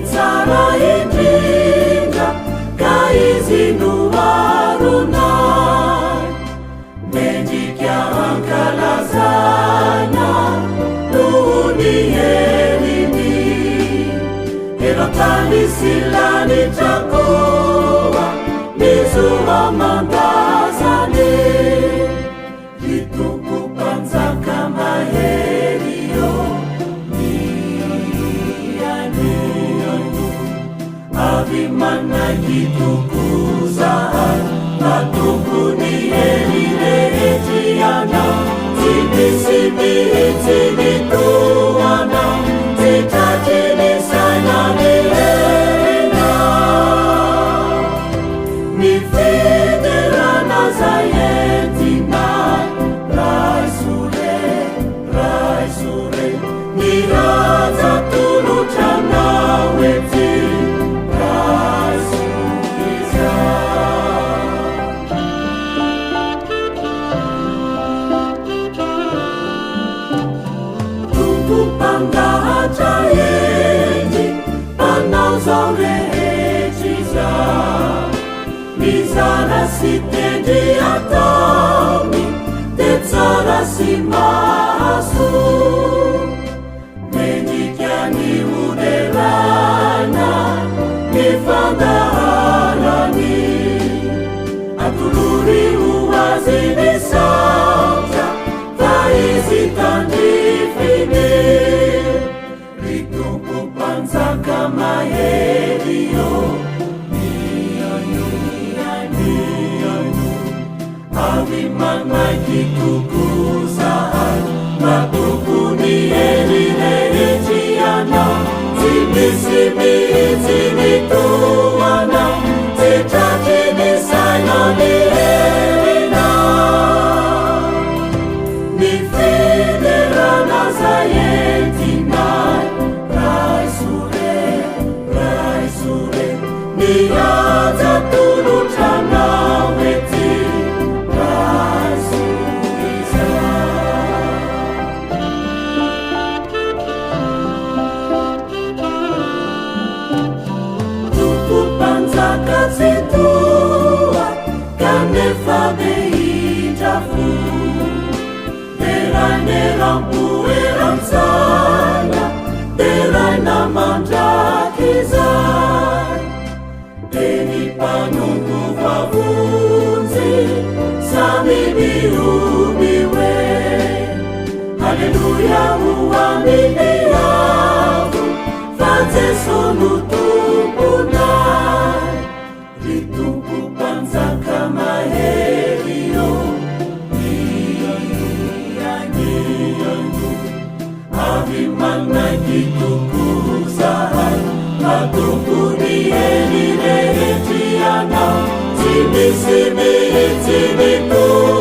tsara indrindra ka izy noaronay mendrika ankalazana nohony heliny eratany silany trakoa nizoa mandazany litompo mpanjaka maherio avy manaky tokozahay matompony hely rehetriana tsy misy mihitsy nitoana tsy tratry ny saina miherina ny fiderana zay entinay raisore ny raja tolotranao ety Pangahatra eny panao zao rehetra zao mizara sy tendry ataony de tsara sy maso mendrika ny moderana ny fandaharany atolory ho azy ny saotra fa izy tandrifiny ritompo mpanjaka maherio avy manaky tokozahay matompony hely rehetriana tsy misy mihitsy nitoana tsy tratry ny saina miherina ny fiderana zay entinay raisore ny raja tolotranao ety Panjaka tsy toa kanefa behitra fo teraine rampoerantsana teraina mandraky zay teny mpanompo vavonjy samy miomy hoe haleluya ho aminy avo fa Jesu no tomponay ritompo mpanjaka maherio avy manaky tokozahay matompony hely rehetriana tsy misy mihitsy nitoana